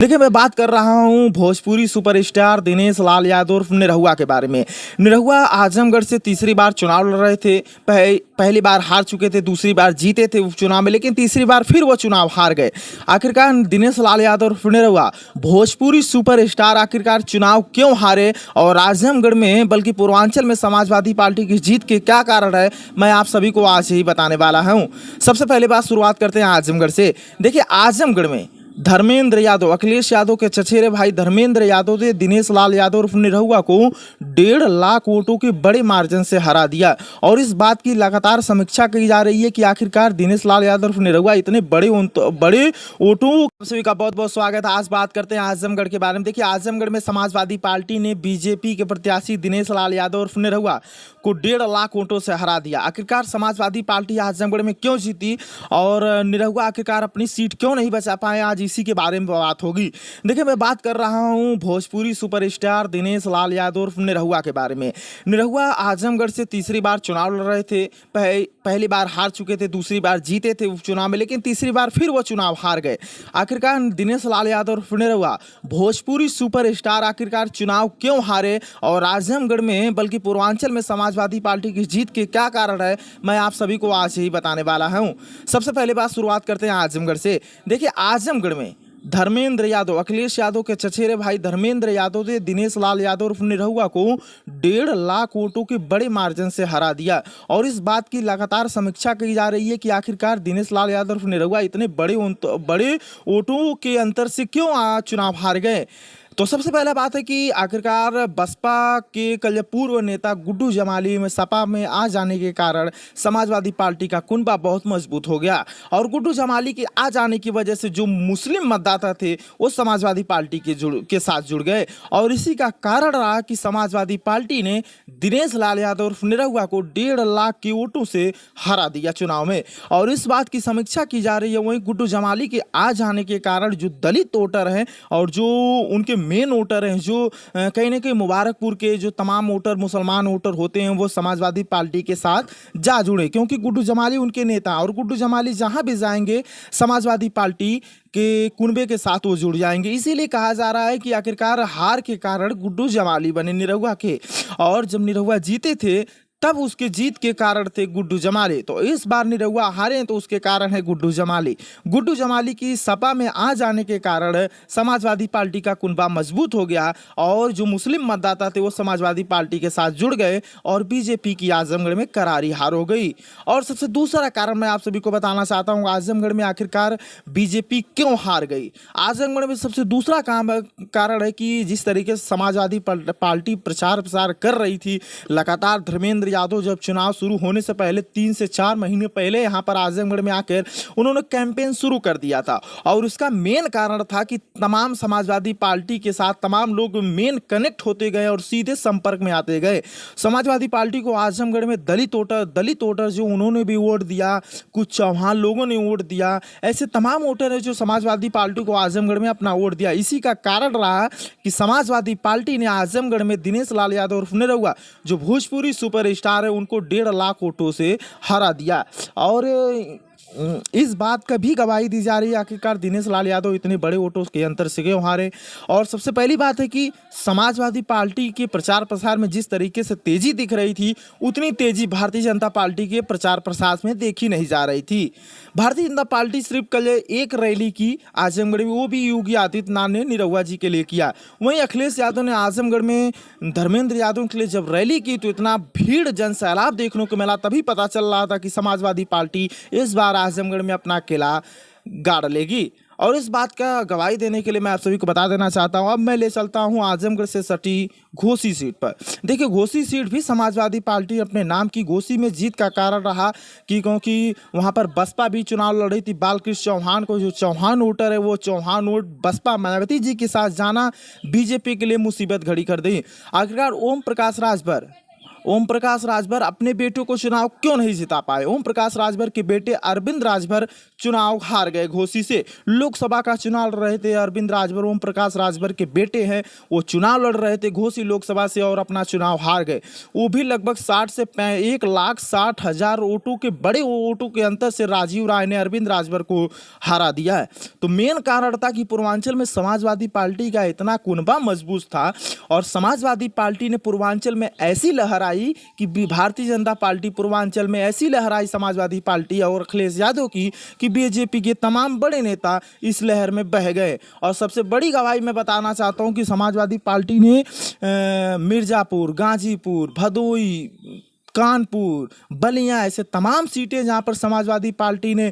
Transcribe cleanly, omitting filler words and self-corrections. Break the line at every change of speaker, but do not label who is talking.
देखिए, मैं बात कर रहा हूँ भोजपुरी सुपरस्टार दिनेश लाल यादव उर्फ निरहुआ के बारे में। निरहुआ आजमगढ़ से तीसरी बार चुनाव लड़ रहे थे। पहली बार हार चुके थे, दूसरी बार जीते थे उपचुनाव में, लेकिन तीसरी बार फिर वो चुनाव हार गए। आखिरकार दिनेश लाल यादव उर्फ निरहुआ भोजपुरी सुपरस्टार आखिरकार चुनाव क्यों हारे और आजमगढ़ में बल्कि पूर्वांचल में समाजवादी पार्टी की जीत के क्या कारण है, मैं आप सभी को आज ही बताने वाला हूँ। सबसे पहले बात शुरुआत करते हैं आजमगढ़ से। देखिए, आजमगढ़ में धर्मेंद्र यादव, अखिलेश यादव के चचेरे भाई धर्मेंद्र यादव ने दिनेश लाल यादव उर्फ निरहुआ को 1.5 लाख वोटों के बड़े मार्जिन से हरा दिया। और इस बात की लगातार समीक्षा की जा रही है कि आखिरकार दिनेश लाल यादव उर्फ निरहुआ इतने बड़े वोटों। सभी का बहुत बहुत स्वागत है। आज बात करते हैं आजमगढ़ के बारे में। देखिए, आजमगढ़ में समाजवादी पार्टी ने बीजेपी के प्रत्याशी दिनेश लाल यादव उर्फ निरहुआ को 1.5 लाख वोटों से हरा दिया। आखिरकार समाजवादी पार्टी आजमगढ़ में क्यों जीती और निरहुआ आखिरकार अपनी सीट क्यों नहीं बचा पाए, आज इसी के बारे में बात होगी। देखिए, मैं बात कर रहा हूं भोजपुरी सुपरस्टार दिनेश लाल यादव उर्फ निरहुआ के बारे में। निरहुआ आजमगढ़ से तीसरी बार चुनाव लड़ रहे थे। पहली बार हार चुके थे, दूसरी बार जीते थे उपचुनाव में, लेकिन तीसरी बार फिर वो चुनाव हार गए। आखिरकार दिनेश लाल यादव उर्फ निरहुआ भोजपुरी सुपरस्टार आखिरकार चुनाव क्यों हारे और आजमगढ़ में बल्कि पूर्वांचल में समाजवादी पार्टी की जीत के क्या कारण है, मैं आप सभी को आज ही बताने वाला हूं। सबसे पहले बात शुरुआत करते हैं आजमगढ़ से। देखिए, आजमगढ़ में धर्मेंद्र यादव, अखिलेश यादव के चचेरे भाई धर्मेंद्र यादव ने दिनेश लाल यादव उर्फ निरहुआ को 1.5 लाख वोटों के बड़े मार्जिन से हरा दिया। और इस बात की लगातार समीक्षा की जा रही है कि आखिरकार दिनेश लाल यादव उर्फ निरहुआ इतने बड़े वोटों के अंतर से क्यों चुनाव हार गए। तो सबसे पहला बात है कि आखिरकार बसपा के कल पूर्व नेता गुड्डू जमाली में सपा में आ जाने के कारण समाजवादी पार्टी का कुनबा बहुत मजबूत हो गया और गुड्डू जमाली के आ जाने की वजह से जो मुस्लिम मतदाता थे वो समाजवादी पार्टी के साथ जुड़ गए। और इसी का कारण रहा कि समाजवादी पार्टी ने दिनेश लाल यादव उर्फ निरहुआ को 1.5 लाख के वोटों से हरा दिया चुनाव में। और इस बात की समीक्षा की जा रही है वहीं गुड्डू जमाली के आ जाने के कारण जो दलित वोटर हैं और जो उनके मेन वोटर हैं, जो कहीं ना कहीं मुबारकपुर के जो तमाम वोटर मुसलमान वोटर होते हैं, वो समाजवादी पार्टी के साथ जा जुड़े, क्योंकि गुड्डू जमाली उनके नेता और गुड्डू जमाली जहां भी जाएंगे समाजवादी पार्टी के कुनबे के साथ वो जुड़ जाएंगे। इसीलिए कहा जा रहा है कि आखिरकार हार के कारण गुड्डू जमाली बने निरहुआ के, और जब निरहुआ जीते थे तब उसके जीत के कारण थे गुड्डू जमाली। तो इस बार निरहुआ हारे तो उसके कारण है गुड्डू जमाली। गुड्डू जमाली की सपा में आ जाने के कारण समाजवादी पार्टी का कुनबा मजबूत हो गया और जो मुस्लिम मतदाता थे वो समाजवादी पार्टी के साथ जुड़ गए और बीजेपी की आजमगढ़ में करारी हार हो गई। और सबसे दूसरा कारण मैं आप सभी को बताना चाहता हूँ, आजमगढ़ में आखिरकार बीजेपी क्यों हार गई। आजमगढ़ में सबसे दूसरा कारण है कि जिस तरीके से समाजवादी पार्टी प्रचार प्रसार कर रही थी लगातार, धर्मेंद्र यादव जब चुनाव शुरू होने से पहले 3 से 4 महीने पहले यहां पर आजमगढ़ में आकर उन्होंने कैंपेन शुरू कर दिया था। और उसका मेन कारण था कि तमाम समाजवादी पार्टी के साथ तमाम लोग मेन कनेक्ट होते गए और सीधे संपर्क में आते गए। समाजवादी पार्टी को आजमगढ़ में दलित वोटर जो उन्होंने भी वोट दिया, कुछ चौहान लोगों ने वोट दिया, ऐसे तमाम वोटर है जो समाजवादी पार्टी को आजमगढ़ में अपना वोट दिया। इसी का कारण रहा कि समाजवादी पार्टी ने आजमगढ़ में दिनेश लाल यादव उर्फ निरहुआ जो भोजपुरी सुपर स्टार है उनको 1.5 लाख वोटों से हरा दिया। और इस बात का भी गवाही दी जा रही है आखिरकार दिनेश लाल यादव इतने बड़े वोटों के अंतर से क्यों हारे। और सबसे पहली बात है कि समाजवादी पार्टी के प्रचार प्रसार में जिस तरीके से तेजी दिख रही थी उतनी तेजी भारतीय जनता पार्टी के प्रचार प्रसार में देखी नहीं जा रही थी। भारतीय जनता पार्टी सिर्फ कल एक रैली की आजमगढ़ में, वो भी योगी आदित्यनाथ ने निरहुआ जी के लिए किया। वहीं अखिलेश यादव ने आजमगढ़ में धर्मेंद्र यादव के लिए जब रैली की तो इतना भीड़ जन सैलाब देखने को मिला, तभी पता चल रहा था कि समाजवादी पार्टी इस बार आजमगढ़ में अपना किला गाड़ लेगी। और इस बात का गवाही देने के लिए मैं आप सभी को बता देना चाहता हूं, अब मैं ले चलता हूं आजमगढ़ से सटी घोसी सीट पर। देखिए, घोसी सीट भी समाजवादी पार्टी अपने नाम की घोसी में जीत का कारण रहा कि क्योंकि वहां पर बसपा भी चुनाव लड़ रही थी। बालकृष्ण चौहान को, जो चौहान वोटर है, वो चौहान वोट बसपा मायावती जी के साथ जाना बीजेपी के लिए मुसीबत खड़ी कर दी। आखिरकार ओम प्रकाश राजभर ओम प्रकाश राजभर अपने बेटों को चुनाव क्यों नहीं जिता पाए? ओम प्रकाश राजभर के बेटे अरविंद राजभर चुनाव हार गए घोसी से। लोकसभा का चुनाव लड़ रहे थे अरविंद राजभर, ओम प्रकाश राजभर के बेटे हैं, वो चुनाव लड़ रहे थे घोसी लोकसभा से और अपना चुनाव हार गए। वो भी लगभग 60 से 1,60,000 वोटों के बड़े वोटों के अंतर से राजीव राय ने अरविंद राजभर को हरा दिया है। तो मेन कारण था कि पूर्वांचल में समाजवादी पार्टी का इतना कुनबा मजबूत था और समाजवादी पार्टी ने पूर्वांचल में ऐसी लहर आई कि भारतीय जनता पार्टी पूर्वांचल में ऐसी लहर आई समाजवादी पार्टी और अखिलेश यादव की कि बीजेपी के तमाम बड़े नेता इस लहर में बह गए। और सबसे बड़ी गवाही मैं बताना चाहता हूं कि समाजवादी पार्टी ने मिर्जापुर, गाजीपुर, भदोई, कानपुर, बलिया ऐसे तमाम सीटें जहां पर समाजवादी पार्टी ने